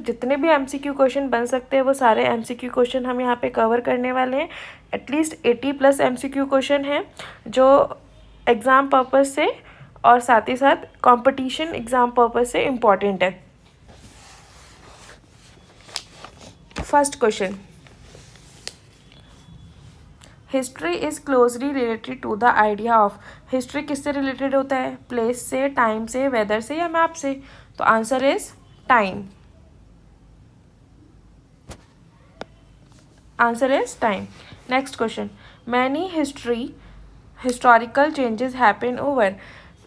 जितने भी MCQ question बन सकते हैं वो सारे एमसीक्यू क्वेश्चन हम यहाँ पे कवर करने वाले हैं। एटलीस्ट 80+ एमसीक्यू क्वेश्चन हैं जो एग्ज़ाम पर्पज़ से और साथ ही साथ कंपटीशन एग्ज़ाम पर्पज़ से इम्पॉर्टेंट है। First question, history is closely related to the idea of. History किससे रिलेटेड होता है? प्लेस से, टाइम से, वेदर से या मैप से? तो answer is time. Answer is time. Next question, many historical changes happen over.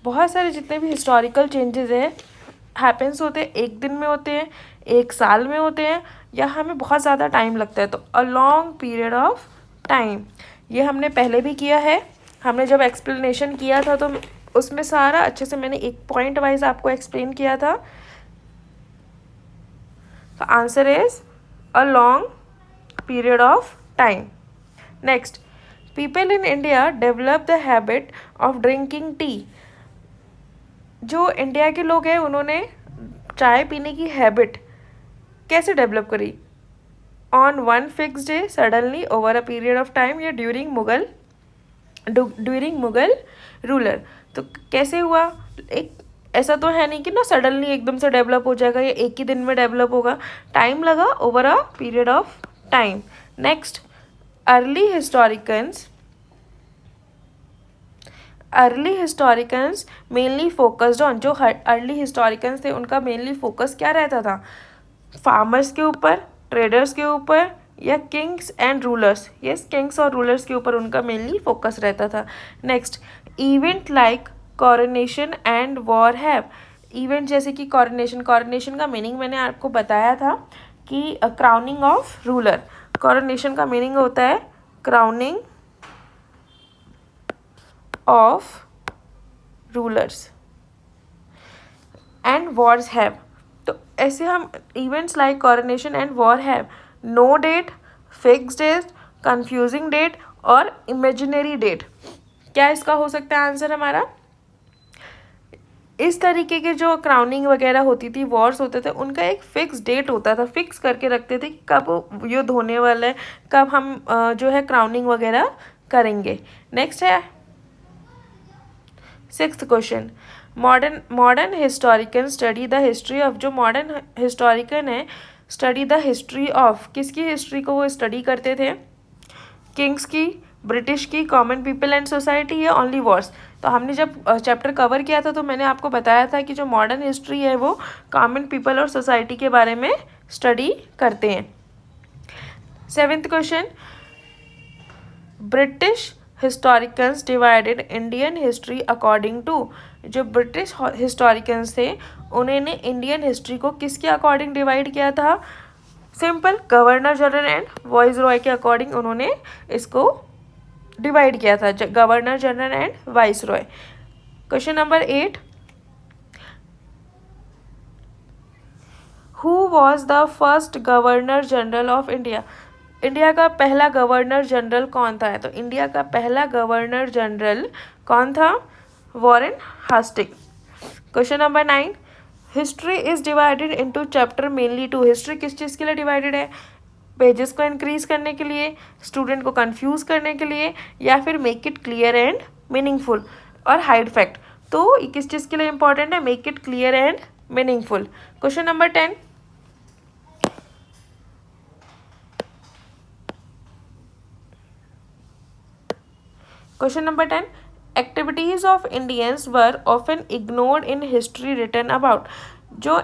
बहुत सारे जितने भी हिस्टोरिकल चेंजेस है हैपन्स होते हैं, एक दिन में होते हैं, एक साल में होते हैं, या हमें बहुत ज़्यादा टाइम लगता है। तो a long period of time, ये हमने पहले भी किया है। हमने जब एक्सप्लेनेशन किया था तो उसमें सारा अच्छे से मैंने एक पॉइंट वाइज आपको एक्सप्लेन किया था। तो answer is a long period of time. Next, people in India develop the habit of drinking tea. जो इंडिया के लोग हैं उन्होंने चाय पीने की हैबिट कैसे डेवलप करी? On one fix day, suddenly, over a period of time, या ड्यूरिंग मुगल रूलर। तो कैसे हुआ? एक ऐसा तो है नहीं कि ना सडनली एकदम से डेवलप हो जाएगा या एक ही दिन में डेवलप होगा, टाइम लगा, over a period of time. Next, early historians mainly focused on. जो अर्ली हिस्टोरिकन्स थे उनका मेनली फोकस क्या रहता था? फार्मर्स के ऊपर, ट्रेडर्स के ऊपर, या Kings and rulers? Yes, Kings और रूलर्स के ऊपर उनका मेनली फोकस रहता था। Next, event like coronation and war have. Event जैसे कि कॉरोनेशन का मीनिंग मैंने आपको बताया था कि क्राउनिंग ऑफ रूलर। कॉरोनेशन का मीनिंग होता है crowning of rulers and wars have. तो ऐसे हम events like coronation and war have no date, fix date, confusing date और इमेजिनरी डेट। क्या इसका हो सकता है आंसर हमारा? इस तरीके के जो क्राउनिंग वगैरह होती थी, वॉर्स होते थे, उनका एक फिक्स डेट होता था, फिक्स करके रखते थे कि कब युद्ध होने वाला है, कब हम जो है क्राउनिंग वगैरह करेंगे। नेक्स्ट है sixth question, modern historian study the history of. जो मॉडर्न हिस्टोरिकन है, स्टडी द हिस्ट्री ऑफ, किसकी हिस्ट्री को वो स्टडी करते थे? किंग्स की, ब्रिटिश की, कॉमन पीपल एंड सोसाइटी, या ओनली वॉर्स? तो हमने जब चैप्टर कवर किया था तो मैंने आपको बताया था कि जो मॉडर्न हिस्ट्री है वो कॉमन पीपल और सोसाइटी के बारे में स्टडी करते हैं। Seventh question, British historians divided Indian history according to. जो ब्रिटिश हिस्टोरिकन्स थे उन्होंने इंडियन हिस्ट्री को किसके अकॉर्डिंग डिवाइड किया था? Simple, governor general and voice Roy के अकॉर्डिंग उन्होंने इसको डिवाइड किया था, governor general and vice Roy. Question number 8, who was the first governor general of India. India का पहला गवर्नर जनरल कौन था? तो इंडिया का पहला गवर्नर जनरल कौन था? Warren Hasting. Question number 9, history is divided into chapter mainly two. History किस चीज़ के लिए डिवाइडेड है? पेजेस को इंक्रीज करने के लिए, स्टूडेंट को कंफ्यूज करने के लिए, या फिर make it clear and meaningful और हाइड फैक्ट। तो ये किस चीज़ के लिए इंपॉर्टेंट है? Make it clear and meaningful. Question number 10, activities of Indians were often ignored in history written about. जो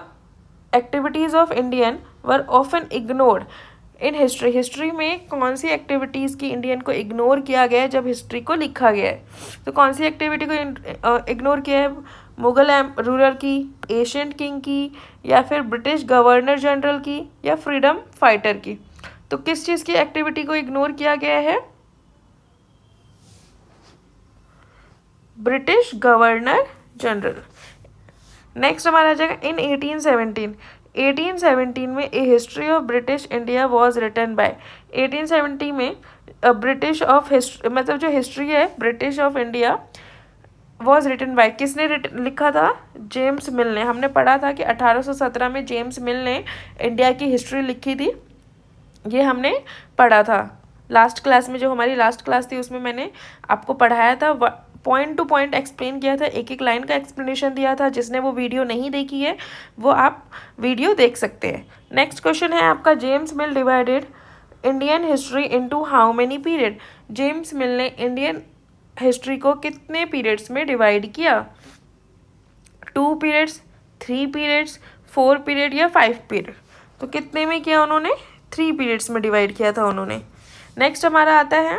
activities of Indian were often ignored in history में कौन सी एक्टिविटीज़ की इंडियन को इग्नोर किया गया है जब हिस्ट्री को लिखा गया है? तो कौन सी एक्टिविटी को इग्नोर किया है? मुगल रूलर की, एशियंट किंग की, या फिर ब्रिटिश गवर्नर जनरल की, या फ्रीडम फाइटर की? तो किस चीज़ की एक्टिविटी को इग्नोर किया गया है? British governor general. नेक्स्ट हमारा आ जाएगा इन 1817 में a history of British India was written by. 1870 में ब्रिटिश ऑफ हिस्ट्री, मतलब जो हिस्ट्री है British of India was written by, किसने लिखा था? जेम्स मिल ने। हमने पढ़ा था कि 1817 में जेम्स मिल ने इंडिया की हिस्ट्री लिखी थी, ये हमने पढ़ा था लास्ट क्लास में। जो हमारी लास्ट क्लास थी उसमें मैंने आपको पढ़ाया था, पॉइंट टू पॉइंट एक्सप्लेन किया था, एक एक लाइन का एक्सप्लेनेशन दिया था। जिसने वो वीडियो नहीं देखी है वो आप वीडियो देख सकते हैं। नेक्स्ट क्वेश्चन है आपका, James mill divided Indian history into how many period? James मिल ने इंडियन हिस्ट्री को कितने पीरियड्स में डिवाइड किया? 2 पीरियड्स, 3 पीरियड्स, 4 पीरियड या 5 पीरियड? तो कितने में किया उन्होंने? 3 पीरियड्स में डिवाइड किया था उन्होंने। नेक्स्ट हमारा आता है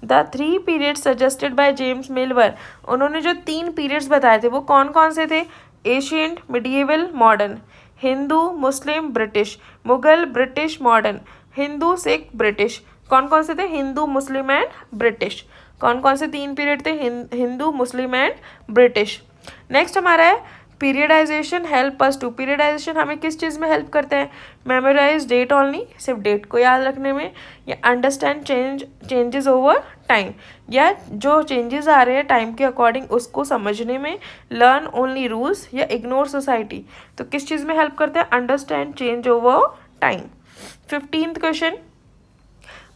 the 3 periods suggested by James Mill were. उन्होंने जो 3 पीरियड्स बताए थे वो कौन कौन से थे? Ancient, medieval, modern. Hindu, Muslim, British. Mughal, British, modern. Hindu, Sikh, British. कौन कौन से थे? Hindu, Muslim and British. कौन कौन से 3 पीरियड थे? Hindu, Muslim and British. Next हमारा है periodisation help us to. Periodisation हमें किस चीज़ में हेल्प करते हैं? मेमोराइज डेट ओनली, सिर्फ डेट को याद रखने में, या अंडरस्टैंड चेंजेस ओवर टाइम, या जो चेंजेस आ रहे हैं टाइम के अकॉर्डिंग उसको समझने में, लर्न ओनली रूल्स, या इग्नोर सोसाइटी। तो किस चीज़ में हेल्प करते हैं? Understand change over time. 15th question,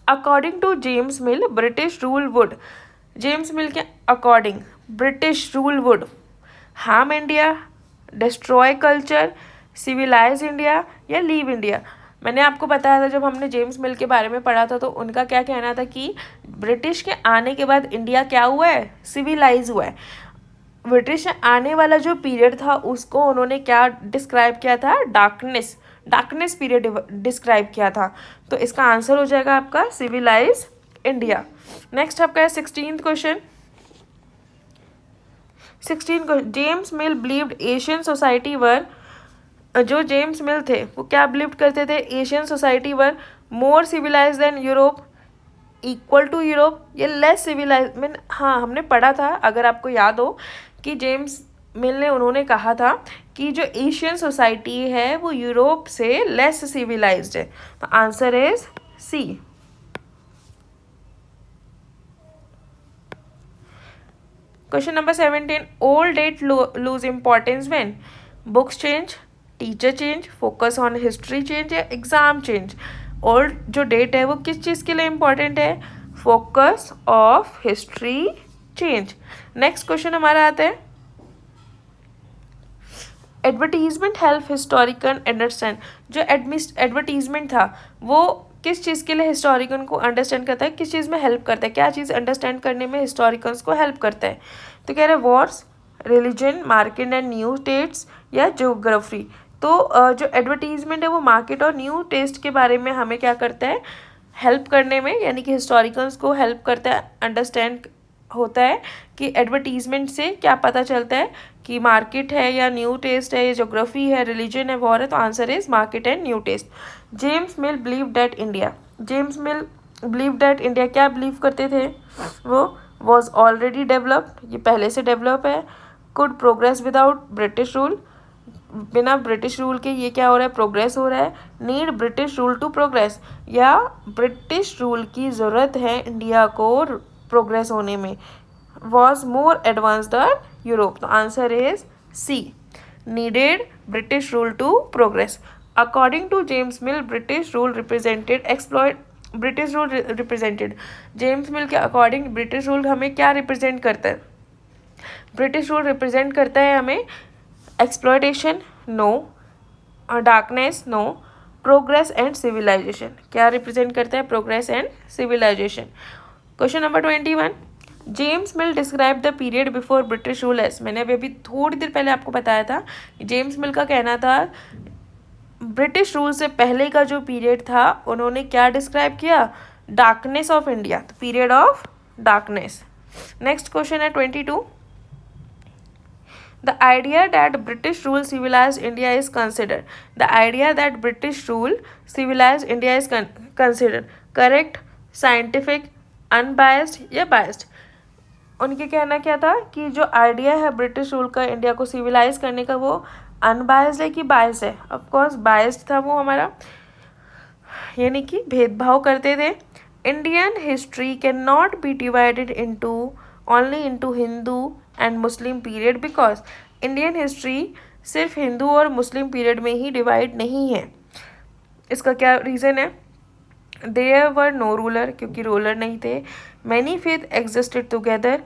according to James Mill British rule would. James Mill के according British rule would harm India, destroy culture, civilise India, या leave India. मैंने आपको बताया था जब हमने जेम्स मिल के बारे में पढ़ा था तो उनका क्या कहना था कि ब्रिटिश के आने के बाद इंडिया क्या हुआ है? सिविलाइज हुआ है। ब्रिटिश आने वाला जो पीरियड था उसको उन्होंने क्या डिस्क्राइब किया था? डार्कनेस पीरियड डिस्क्राइब किया था। तो इसका आंसर हो जाएगा आपका सिविलाइज इंडिया। नेक्स्ट आपका है 16th question. 16 James Mill believed Asian society were. जो जेम्स मिल थे वो क्या बिलीव करते थे? Asian society were more civilise than Europe, equal to Europe, या लेस सिविलाइज। मीन हाँ, हमने पढ़ा था, अगर आपको याद हो, कि जेम्स मिल ने उन्होंने कहा था कि जो एशियन सोसाइटी है वो यूरोप से लेस सिविलाइज्ड है। तो answer is C. Question number 17, old date lose importance when? Books change, teacher change, focus on history change, या एग्जाम चेंज? ओल्ड जो डेट है वो किस चीज़ के लिए इम्पॉर्टेंट है? Focus of history change. Next question हमारा आता है, एडवर्टीजमेंट हेल्प हिस्टोरिकन अंडरस्टैंड। जो एडवर्टीजमेंट था वो किस चीज़ के लिए हिस्टोरिकन को अंडरस्टैंड करता है? किस चीज़ में हेल्प करता है? क्या चीज़ अंडरस्टैंड करने में हिस्टोरिकन्स को हेल्प करता है? तो कह रहे हैं wars, religion, market and new taste, या ज्योग्राफी। तो जो एडवर्टीजमेंट है वो मार्केट और न्यू टेस्ट के बारे में हमें क्या करता है? हेल्प करने में, यानी कि हिस्टोरिकन्स को हेल्प करता है, अंडरस्टैंड होता है कि एडवर्टीजमेंट से क्या पता चलता है कि मार्केट है, या न्यू टेस्ट है, या ज्योग्राफी है, रिलीजन है, वॉर है। तो answer is market and new taste. James Mill believe that India. James Mill believe that India क्या बिलीव करते थे? वो वॉज ऑलरेडी डेवलप्ड, ये पहले से डेवलप है। Could progress without British rule, बिना ब्रिटिश रूल के ये क्या हो रहा है? प्रोग्रेस हो रहा है। Need British rule to progress, या ब्रिटिश रूल की ज़रूरत है इंडिया को प्रोग्रेस होने में। Was more advance than Europe. तो answer is C, needed British rule to progress. According to James Mill British rule represented exploit. British rule represented, James Mill के according British rule हमें क्या represent करता है? British rule represent करता है हमें exploitation, no, darkness, no, progress and civilization. क्या represent करता है? Progress and civilization. Question number 21, James Mill describe the period before British rule as. मैंने अभी थोड़ी देर पहले आपको बताया था, जेम्स मिल का कहना था ब्रिटिश रूल से पहले का जो पीरियड था उन्होंने क्या डिस्क्राइब किया? Darkness of India, period of darkness. Next question है 22, the idea that British rule civilized India is considered. The idea that British rule civilized India is considered correct, scientific, unbiased, या biased? उनके कहना क्या था कि जो idea है British rule का इंडिया को सिविलाइज करने का वो अनबायस्ड है कि बायस है? ऑफकोर्स बायस्ड था वो हमारा, यानी कि भेदभाव करते थे। Indian history can not be divided into only into Hindu and Muslim period because Indian history सिर्फ हिंदू और मुस्लिम पीरियड में ही डिवाइड नहीं है. इसका क्या रीज़न है? देयर वर नो रूलर, क्योंकि रूलर नहीं थे. Many faith existed together,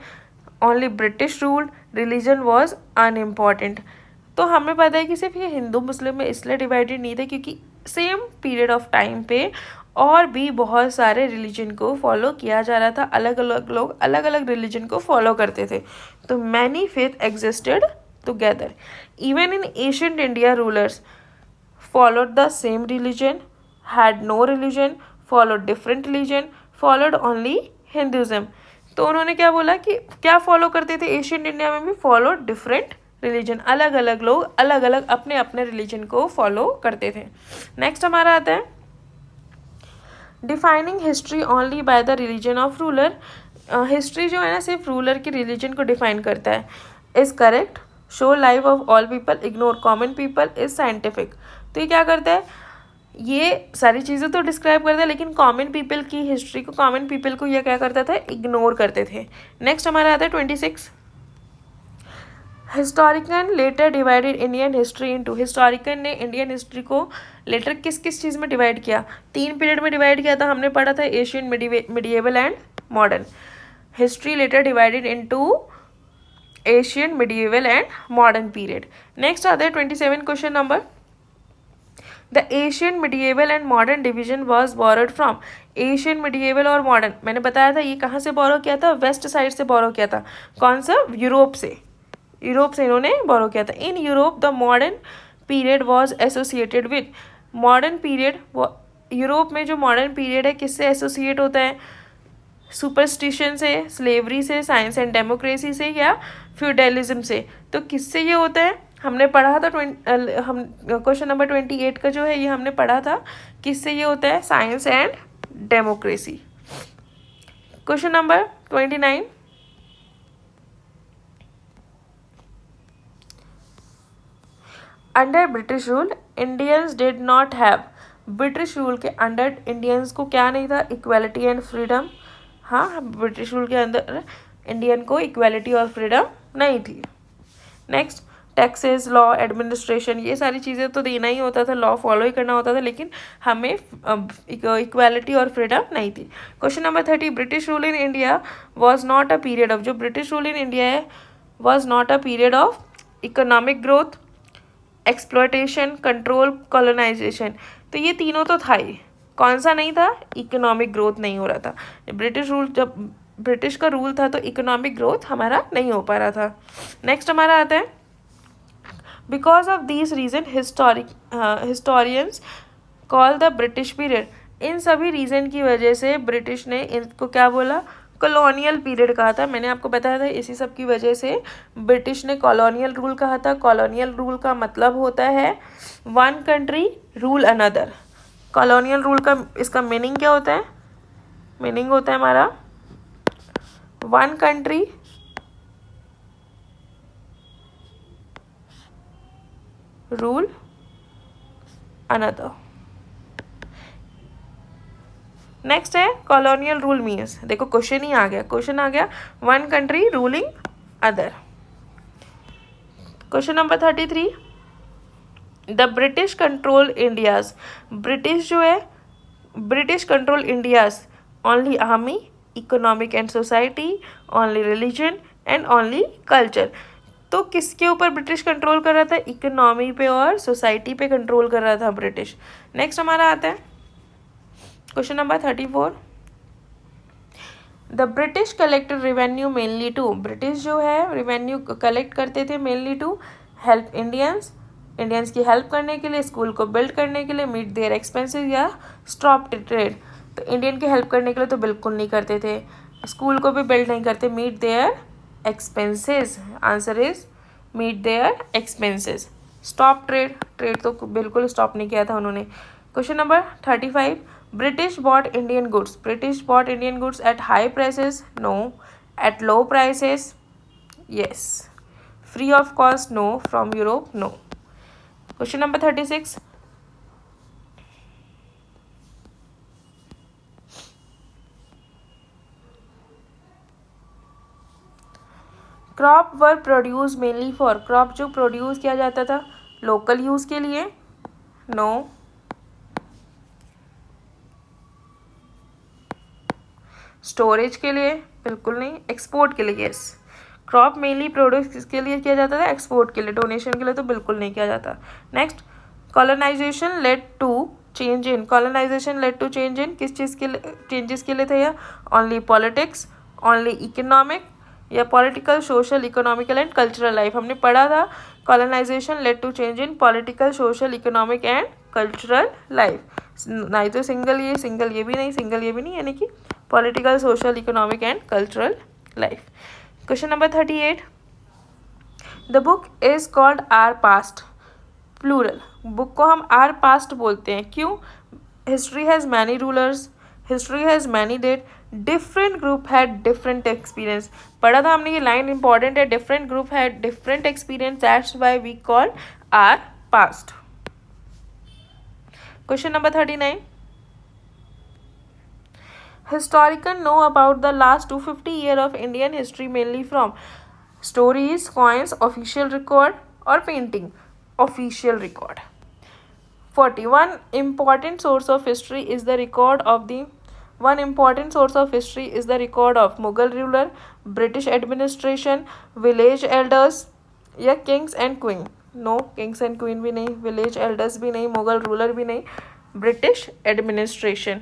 only British ruled, religion was unimportant. तो हमें पता है कि सिर्फ ये हिंदू मुस्लिम में इसलिए डिवाइडेड नहीं थे क्योंकि सेम पीरियड ऑफ टाइम पे और भी बहुत सारे रिलीजन को फॉलो किया जा रहा था. अलग अलग लोग अलग अलग रिलीजन को फॉलो करते थे. तो many faith existed together. Even in ancient India rulers followed the same religion, had no religion, followed different religion, followed only Hinduism. तो उन्होंने क्या बोला कि क्या फॉलो करते थे एशियन इंडिया में भी? Follow different religion. अलग अलग लोग अलग अलग अपने अपने रिलीजन को फॉलो करते थे. नेक्स्ट हमारा आता है defining history only by the religion of ruler. History जो है ना सिर्फ रूलर के रिलीजन को डिफाइन करता है. Is correct. Show life of all people, ignore common people, is scientific. तो ये क्या करता है? ये सारी चीज़ें तो डिस्क्राइब करता है लेकिन कॉमन पीपल की हिस्ट्री को, कॉमन पीपल को ये क्या करता था? इग्नोर करते थे. नेक्स्ट हमारा आता है 26. Historian later divided Indian history into. Historian ने इंडियन हिस्ट्री को लेटर किस किस चीज़ में डिवाइड किया? 3 पीरियड में डिवाइड किया था. हमने पढ़ा था Asian, medieval and modern. History later divided into Asian, medieval and modern period. Next आता है 27 question number. The Asian, medieval and modern division was borrowed from. Asian, medieval और मॉडर्न मैंने बताया था ये कहाँ से बोरो किया था? वेस्ट साइड से बोरो किया था. कौन सा? यूरोप से. यूरोप से इन्होंने बोरो किया था. In Europe the modern period was associated with. Modern period, Europe में जो मॉडर्न पीरियड है किससे एसोसिएट होता है? सुपरस्टिशन से, स्लेवरी से, साइंस एंड डेमोक्रेसी से या फ्यूडलिज्म से. तो किससे ये होता है? हमने पढ़ा था हम क्वेश्चन नंबर 28 का जो है ये हमने पढ़ा था. किससे ये होता है? Science and democracy. Question number 29. Under British rule Indians did not have. British rule के अंडर इंडियंस को क्या नहीं था? Equality and freedom. हाँ, ब्रिटिश रूल के अंदर इंडियन को इक्वालिटी और फ्रीडम नहीं थी. नेक्स्ट, टैक्सेस, लॉ, एडमिनिस्ट्रेशन, ये सारी चीज़ें तो देना ही होता था, लॉ फॉलो ही करना होता था, लेकिन हमें इक्वालिटी और फ्रीडम नहीं थी. Question number 30. British rule in India was not a period of. जो ब्रिटिश रूल इन इंडिया है was not a period of economic growth, exploitation, control, colonization. तो ये तीनों तो था ही. कौन सा नहीं था? इकोनॉमिक ग्रोथ नहीं हो रहा था. ब्रिटिश रूल, जब ब्रिटिश का रूल था तो इकोनॉमिक ग्रोथ हमारा नहीं हो पा रहा था. नेक्स्ट हमारा आता है because of this reason historians call the British period. इन सभी रीज़न की वजह से ब्रिटिश ने इनको क्या बोला? कॉलोनियल पीरियड कहा था. मैंने आपको बताया था इसी सब की वजह से ब्रिटिश ने कॉलोनियल रूल कहा था. कॉलोनियल रूल का मतलब होता है one country rule another. Colonial rule का इसका मीनिंग क्या होता है? मीनिंग होता है हमारा one country rule another. Next है कॉलोनियल रूल मीन्स. देखो क्वेश्चन ही आ गया. क्वेश्चन आ गया one country ruling other. Question number 33. The British control India's. British जो है, British control India's only army, economic and society, only religion and only culture. तो किसके ऊपर British control कर रहा था? इकोनॉमी पे और सोसाइटी पे कंट्रोल कर रहा था ब्रिटिश. नेक्स्ट हमारा आता है question number 34. The British collected revenue mainly to. British जो है रेवेन्यू कलेक्ट करते थे mainly to help Indians, Indians की हेल्प करने के लिए, स्कूल को बिल्ड करने के लिए, मीट देयर एक्सपेंसेस या स्टॉप ट्रेड. तो इंडियन की हेल्प करने के लिए तो बिल्कुल नहीं करते थे. स्कूल को भी बिल्ड नहीं करते. Meet their expenses. Answer is meet their expenses. Stop trade, trade तो बिल्कुल स्टॉप नहीं किया था उन्होंने. Question number 35. British bought Indian goods. British bought Indian goods at high prices. No. At low prices. Yes. Free of cost. No. From Europe. No. Question number 36. Crop were produce mainly for, crop जो produce किया जाता था local use के लिए, no. Storage के लिए, बिल्कुल नहीं। एक्सपोर्ट के लिए, यस। क्रॉप मेनली प्रोड्यूस किसके लिए किया जाता था, एक्सपोर्ट के लिए, डोनेशन के लिए तो बिल्कुल नहीं किया जाता। Next, colonisation led to change in, colonisation led to change in किस चीज़ के लिए, चेंजेस के लिए था यह, ओनली पॉलिटिक्स, ओनली इकोनॉमिक, या political, social, economical and cultural life. हमने पढ़ा था colonisation led to change in political, social, economic and cultural life. नहीं तो सिंगल ये भी नहीं, सिंगल ये भी नहीं, यानी कि political, social, economic and cultural life. Question number 38, the book is called our past, plural. Book को हम आर पास्ट बोलते हैं, क्यों? History has many rulers, history has many date, different group had different experience. पढ़ा था हमने, ये line important है, different group had different experience, that's why we call our past. Question number 39, historians know about the last 250 years of Indian history mainly from stories, coins, official record or painting, official record. 41 important source of history is the record of the one important source of history is the record of Mughal ruler, British administration, village elders या kings and queen. No, kings and queen भी नहीं, village elders भी नहीं, Mughal ruler भी नहीं, British administration.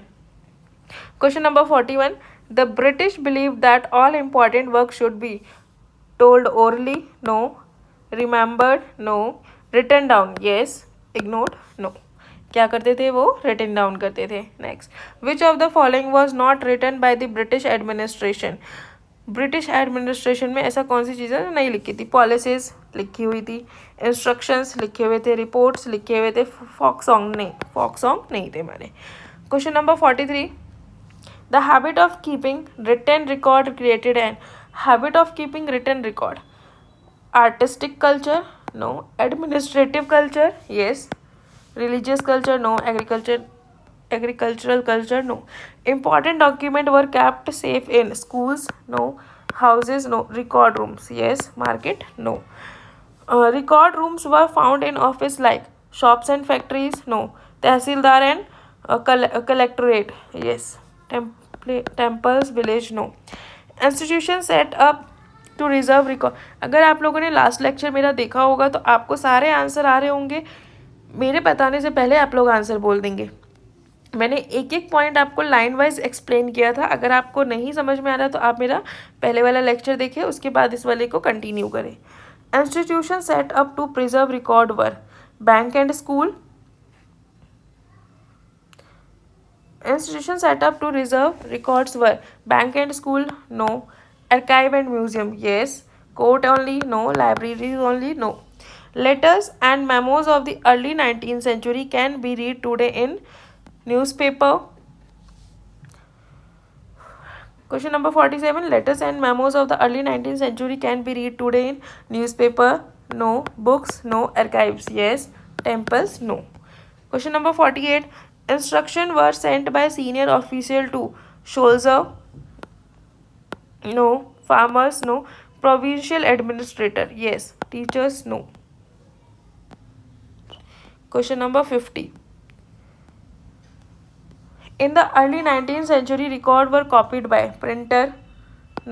Question number 41. The British believed that all important work should be told orally, no. Remembered, no. Written down, yes. Ignored, no. क्या करते थे वो? Written down करते थे. Next. Which of the following was not written by the British administration? British administration में ऐसा कौन सी चीज़ें नहीं लिखी थी? पॉलिसीज लिखी हुई थी, इंस्ट्रक्शंस लिखे हुए थे, रिपोर्ट्स लिखे हुए थे, फोक सॉन्ग नहीं थे हमारे। Question number 43, the habit of keeping written record created an, habit of keeping written record, artistic culture, no. Administrative culture, yes. Religious culture, no. agricultural culture, no. Important document were kept safe in schools, no. Houses, no. Record rooms, yes. Market, no. Record rooms were found in office like shops and factories, no. Tehsildar and collectorate, yes. Temples, village, no. Institution set up to reserve record. अगर आप लोगों ने last lecture मेरा देखा होगा तो आपको सारे आंसर आ रहे होंगे, मेरे बताने से पहले आप लोग आंसर बोल देंगे। मैंने एक एक पॉइंट आपको लाइन वाइज एक्सप्लेन किया था। अगर आपको नहीं समझ में आ रहा तो आप मेरा पहले वाला लेक्चर देखिए, उसके बाद इस वाले को कंटिन्यू करें। Institution set up to preserve record were bank and school, institution set up to reserve records were bank and school, no. Archive and museum, yes. Court only, no. Libraries only, no. Letters and memos of the early 19th century can be read today in newspaper. Question number 47. Letters and memos of the early 19th century can be read today in newspaper, no. Books, no. Archives, yes. Temples, no. Question number 48. Instruction were sent by senior official to soldier, no. Farmers, no. Provincial administrator, yes. Teachers, no. Question number 50. In the early 19th century, records were copied by printer,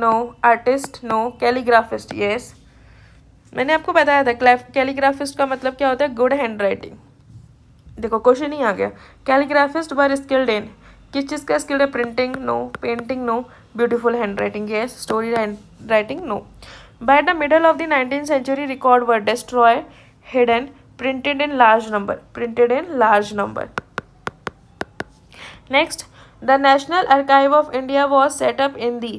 no. Artist, no. Calligraphist, yes. मैंने आपको बताया था कैलीग्राफिस्ट का मतलब क्या होता है, good hand writing. देखो क्वेश्चन ही आ गया। कैलीग्राफिस्ट वर स्किल्ड इन, किस चीज़ का स्किल्ड है? Printing, no. Painting, no. Beautiful hand writing, yes. Story writing, no. By the middle of the 19th century, record were destroy, hidden, printed in large number, Next, the National Archive of India was set up in the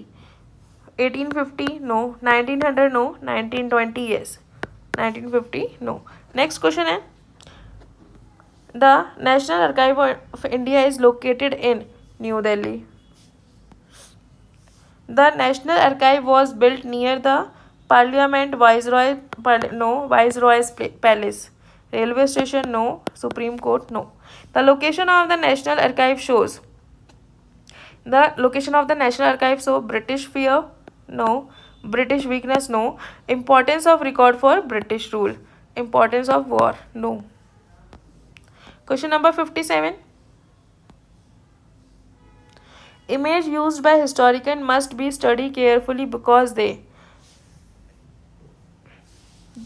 1850, no. 1900, no. 1920, yes. 1950, no. Next question है, the National Archive of India is located in New Delhi. The National Archive was built near the Parliament Viceroy's Palace. Railway station, no. Supreme Court, no. The location of the National Archive shows. The location of the National Archive show British Fair, no. British weakness, no. Importance of record for British rule. Importance of war, no. Question number 57. Image used by historian must be studied carefully because they,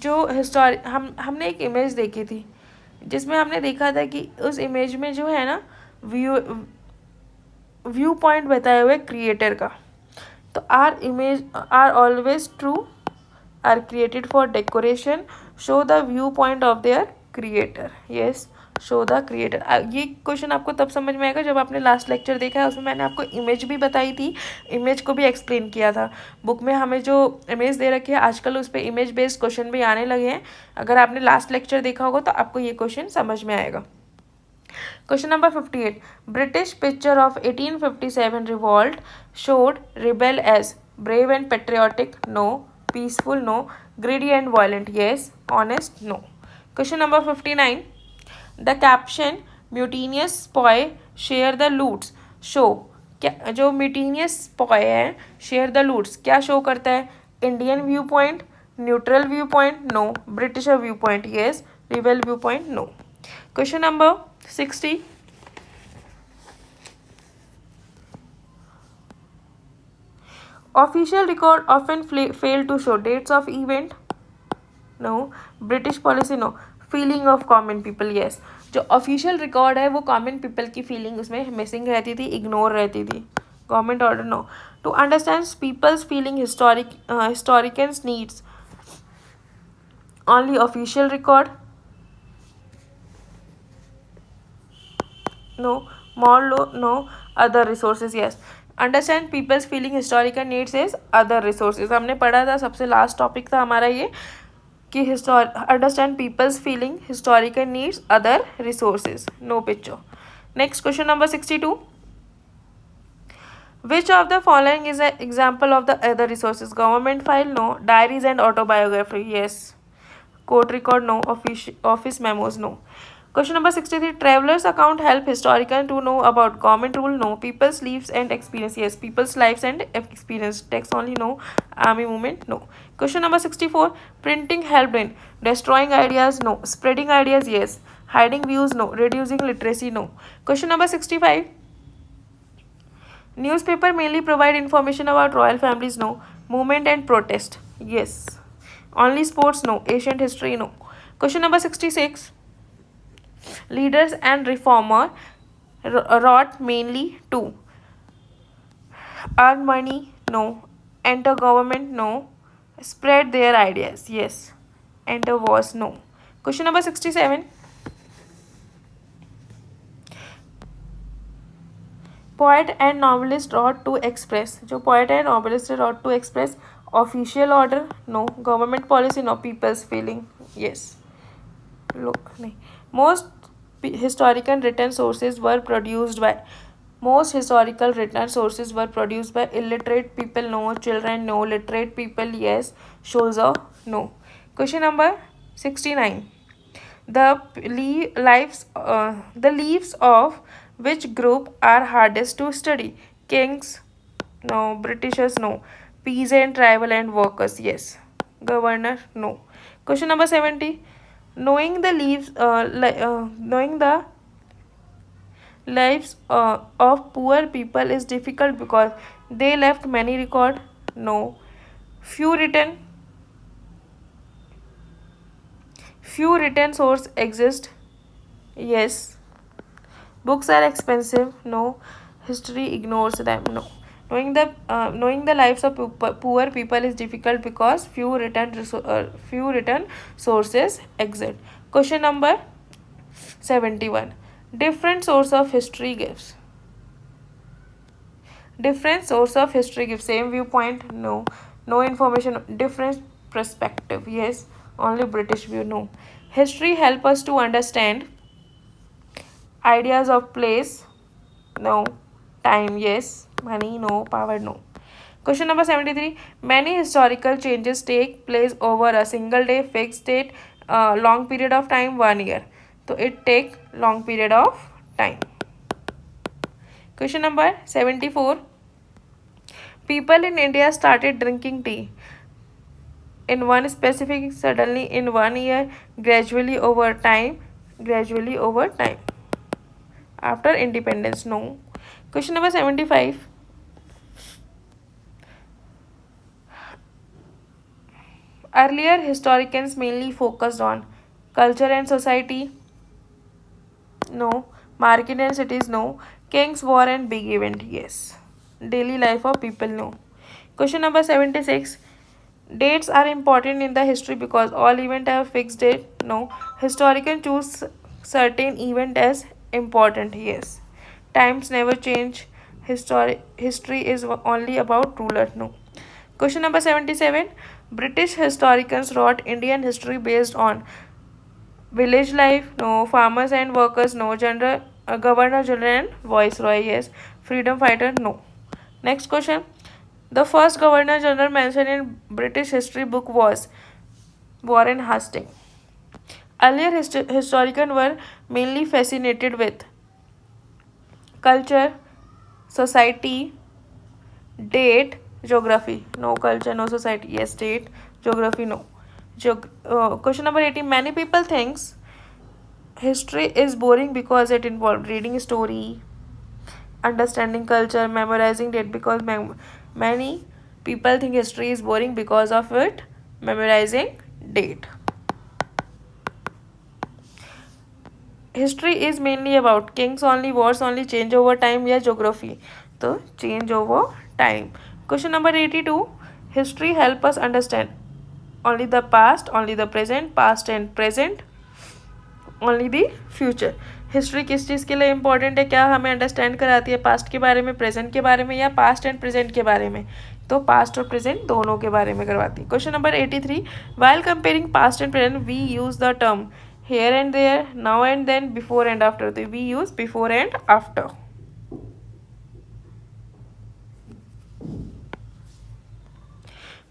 जो हमने एक image देखी थी जिसमें हमने देखा था कि उस इमेज में जो है ना व्यू पॉइंट बताए हुए क्रिएटर का, तो are image are always true, are created for decoration, show the view point of their creator, yes show the creator. ये क्वेश्चन आपको तब समझ में आएगा जब आपने लास्ट लेक्चर देखा है, उसमें मैंने आपको इमेज भी बताई थी, इमेज को भी एक्सप्लेन किया था। बुक में हमें जो इमेज दे रखी है आजकल उस पर इमेज बेस्ड क्वेश्चन भी आने लगे हैं, अगर आपने लास्ट लेक्चर देखा होगा तो आपको ये क्वेश्चन समझ में आएगा। Question number 58. British picture of 1857 revolt showed rebel as brave and patriotic, no. Peaceful, no. Greedy and violent, yes. Honest, no. Question number 59. The caption mutinous spy share the loots show, क्या जो mutinous spy है share the loots क्या show करता है? Indian viewpoint, neutral viewpoint, no. Britisher viewpoint, yes. Rebel viewpoint, no. Question number 60. Official record often fail to show dates of event, no. British policy, no. Feeling of common people, yes. जो official record है वो common people की feeling उसमें missing रहती थी, ignore रहती थी। Government order, no. To understand people's feeling historians needs only official record, no. More law, no. Other resources, yes. Understand people's feeling historical needs is other resources, हमने पढ़ा था, सबसे लास्ट टॉपिक था हमारा ये कि understand people's feeling historical needs other resources, no picture. Next question number 62. Which of the following is an example of the other resources? Government file, no. Diaries and autobiography, yes. Court record, no. Office memos, no. Question number 63. Travelers account help historian to know about government rule, no. People's lives and experience, yes. People's lives and experience, text only, no. Army movement, no. Question number 64. Printing helped in destroying ideas, no. Spreading ideas, yes. Hiding views, no. Reducing literacy, no. Question number 65. Newspaper mainly provide information about royal families, no. Movement and protest, yes. Only sports, no. Ancient history, no. Question number 66. Leaders and reformer wrought mainly to earn money, no. Enter government, no. Spread their ideas, yes. Enter wars, no. Question number 67. Poet and novelist wrought to express, जो poet and novelist wrought to express official order, no. Government policy, no. People's feeling, yes. Look, नहीं. Most historical written sources were produced by illiterate people, no. Children, no. Literate people, yes. Shows of, no. Question number 69. The leaves of which group are hardest to study? Kings, no. Britishers, no. Peasant, tribal and workers, yes. Governor, no. Question number 70. Knowing the lives of poor people is difficult because they left many record, no. Few written source exist, yes. Books are expensive, no. History ignores them, no. Knowing the lives of poor people is difficult because few written sources exist. Question number 71. Different source of history gives same viewpoint, no. No information, different perspective, yes. Only British view, no. History help us to understand ideas of place, no. Time, yes. Money, no. Power, no. Question number 73. Many historical changes take place over a single day, fixed date, long period of time, 1 year. So it take long period of time. Question number 74. People in India started drinking tea. in one specific, suddenly in 1 year, gradually over time, gradually over time. After independence, no. Question number 75. Earlier historians mainly focused on culture and society, no. Market and cities, no. Kings, war and big event, yes. Daily life of people, no. Question number 76. Dates are important in the history because all events have fixed date, no. Historians choose certain event as important, yes. Times never change. History is only about ruler, no. Question number 77. British historians wrote Indian history based on village life, no. Farmers and workers, no. Governor General and Viceroy, yes. Freedom fighter, no. Next question. The first Governor General mentioned in British history book was Warren Hastings. Earlier historians were mainly fascinated with culture, society, date, geography. No culture, no society. Yes, date, geography, no. Question number 18. Many people thinks history is boring because it involved reading story, understanding culture, memorizing date, because many people think history is boring because of it memorizing date. History is mainly about kings only, wars only, change over time या geography. तो change over time. Question number 82. History help us understand only the past, only the present, past and present, only the future. History किस चीज़ के लिए important है, क्या हमें understand कराती है, पास्ट के बारे में, प्रेजेंट के बारे में या पास्ट एंड प्रेजेंट के बारे में? तो पास्ट और प्रेजेंट दोनों के बारे में करवाती है. Question number 83. While comparing past and present we use the term here and there, now and then, before and after. So we use before and after.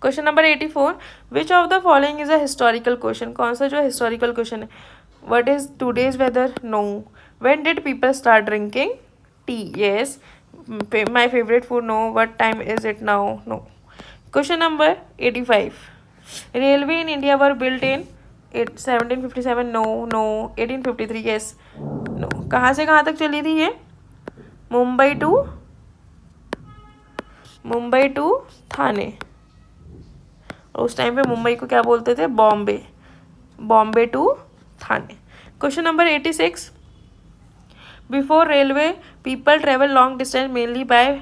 Question number 84. Which of the following is a historical question? कौन सा जो historical question है? What is today's weather? No. When did people start drinking tea? Yes. My favorite food? No. What time is it now? No. Question number 85. Railway in India were built in 1757. No. 1853. Yes. No. कहाँ से कहाँ तक चली थी ये? Mumbai to Thane. और उस time पे मुंबई को क्या बोलते थे? Bombay to Thane. Question number 86. Before railway people travel long distance mainly by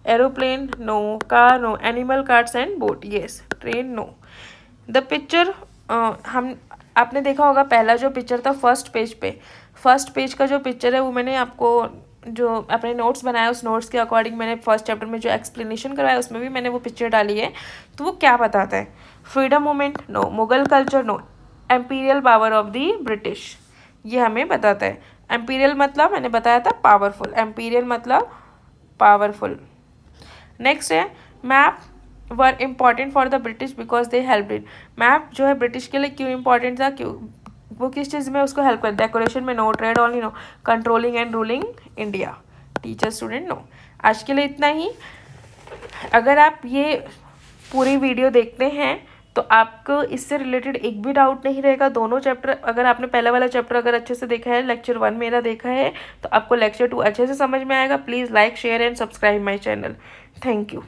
aeroplane? No. Car? No. Animal carts and boat? Yes. Train? No. The picture आपने देखा होगा पहला जो पिक्चर था फर्स्ट पेज का जो पिक्चर है वो मैंने आपको जो अपने नोट्स बनाया उस नोट्स के अकॉर्डिंग मैंने फर्स्ट चैप्टर में जो एक्सप्लेनेशन करवाया उसमें भी मैंने वो पिक्चर डाली है. तो वो क्या बताता है? Freedom movement? No. Mughal culture? No. Imperial power of the British? ये हमें बताता है. एम्पीरियल मतलब मैंने बताया था पावरफुल. एम्पीरियल मतलब पावरफुल. नेक्स्ट है map were important for the British because they help it. Map जो है ब्रिटिश के लिए क्यों इम्पॉर्टेंट था? क्यों? वो किस चीज़ में उसको हेल्प कर? डेकोरेशन में? No. Trade only? No. Controlling and ruling India? Teacher student? No. आज के लिए इतना ही. अगर आप ये पूरी वीडियो देखते हैं तो आपको इससे रिलेटेड एक भी डाउट नहीं रहेगा. दोनों चैप्टर अगर आपने पहला वाला चैप्टर अगर अच्छे से देखा है, लेक्चर 1 मेरा देखा है, तो आपको लेक्चर 2 अच्छे से समझ में आएगा. Please like share and subscribe my channel. Thank you.